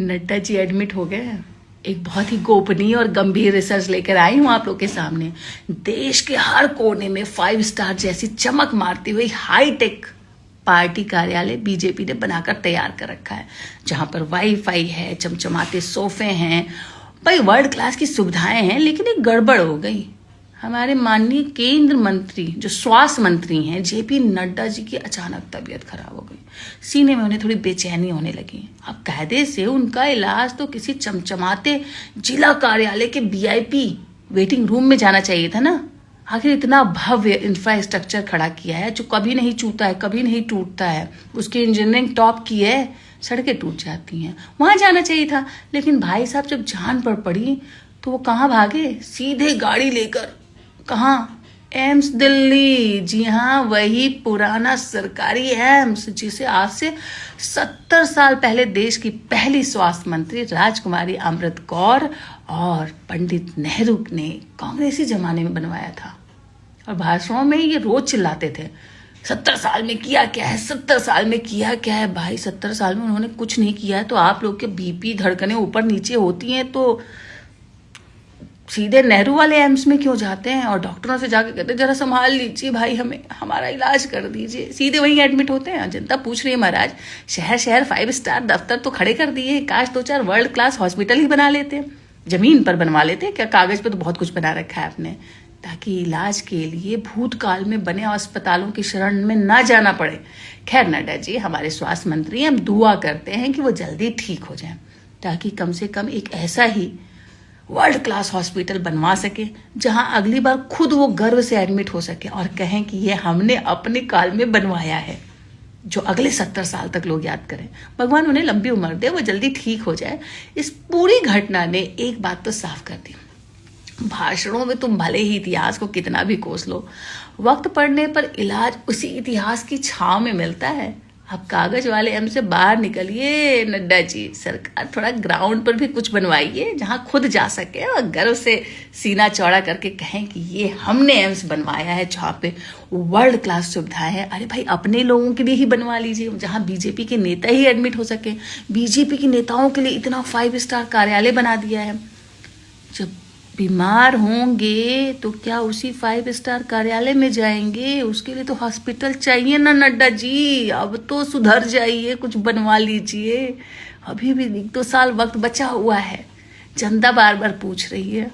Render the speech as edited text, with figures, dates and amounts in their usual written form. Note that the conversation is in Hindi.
नड्डा जी एडमिट हो गए। एक बहुत ही गोपनीय और गंभीर रिसर्च लेकर आई हूं आप लोग के सामने। देश के हर कोने में 5 स्टार जैसी चमक मारती हुई हाईटेक पार्टी कार्यालय बीजेपी ने बनाकर तैयार कर रखा है, जहां पर वाईफाई है, चमचमाते सोफे हैं, भाई वर्ल्ड क्लास की सुविधाएं हैं। लेकिन एक गड़बड़ हो गई। हमारे माननीय केंद्र मंत्री जो स्वास्थ्य मंत्री हैं जेपी नड्डा जी की अचानक तबीयत खराब हो गई। सीने में उन्हें थोड़ी बेचैनी होने लगी। अब कायदे से उनका इलाज तो किसी चमचमाते जिला कार्यालय के वीआईपी वेटिंग रूम में जाना चाहिए था ना। आखिर इतना भव्य इंफ्रास्ट्रक्चर खड़ा किया है जो कभी नहीं छूता है, कभी नहीं टूटता है, उसकी इंजीनियरिंग टॉप की है, सड़कें टूट जाती हैं, वहां जाना चाहिए था। लेकिन भाई साहब जब जान पर पड़ी तो वो कहाँ भागे, सीधे गाड़ी लेकर कहाँ, एम्स दिल्ली। जी हाँ, वही पुराना सरकारी एम्स जिसे आज से 70 साल पहले देश की पहली स्वास्थ्य मंत्री राजकुमारी अमृत कौर और पंडित नेहरू ने कांग्रेसी जमाने में बनवाया था। और भाषणों में ये रोज चिल्लाते थे 70 साल में किया क्या है, 70 साल में किया क्या है। भाई 70 साल में उन्होंने कुछ नहीं किया है तो आप लोग के बीपी धड़कनें ऊपर नीचे होती हैं तो सीधे नेहरू वाले एम्स में क्यों जाते हैं और डॉक्टरों से जाके कहते हैं जरा संभाल लीजिए भाई, हमें हमारा इलाज कर दीजिए। सीधे वहीं एडमिट होते हैं। जनता पूछ रही है महाराज, शहर शहर 5 स्टार दफ्तर तो खड़े कर दिए, काश 2-4 वर्ल्ड क्लास हॉस्पिटल ही बना लेते, जमीन पर बनवा लेते। क्या कागज पे तो बहुत कुछ बना रखा है आपने, ताकि इलाज के लिए भूतकाल में बने अस्पतालों की शरण में ना जाना पड़े। खैर नड्डा जी हमारे स्वास्थ्य मंत्री, हम दुआ करते हैं कि वो जल्दी ठीक हो जाए, ताकि कम से कम एक ऐसा ही वर्ल्ड क्लास हॉस्पिटल बनवा सके जहां अगली बार खुद वो गर्व से एडमिट हो सके और कहें कि ये हमने अपने काल में बनवाया है, जो अगले 70 साल तक लोग याद करें। भगवान उन्हें लंबी उम्र दे, वो जल्दी ठीक हो जाए। इस पूरी घटना ने एक बात तो साफ कर दी, भाषणों में तुम भले ही इतिहास को कितना भी कोस लो, वक्त पड़ने पर इलाज उसी इतिहास की छांव में मिलता है। अब कागज वाले एम से बाहर निकलिए नड्डा जी। सरकार थोड़ा ग्राउंड पर भी कुछ बनवाइए जहां खुद जा सके और गर्व से सीना चौड़ा करके कहें कि ये हमने एम्स बनवाया है जहां पे वर्ल्ड क्लास सुविधाएं हैं। अरे भाई अपने लोगों के लिए ही बनवा लीजिए, जहां बीजेपी के नेता ही एडमिट हो सके। बीजेपी के नेताओं के लिए इतना 5 स्टार कार्यालय बना दिया है। जब बीमार होंगे तो क्या उसी 5 स्टार कार्यालय में जाएंगे? उसके लिए तो हॉस्पिटल चाहिए ना नड्डा जी। अब तो सुधर जाइए, कुछ बनवा लीजिए। अभी भी 1-2 साल वक्त बचा हुआ है। जनता बार बार पूछ रही है।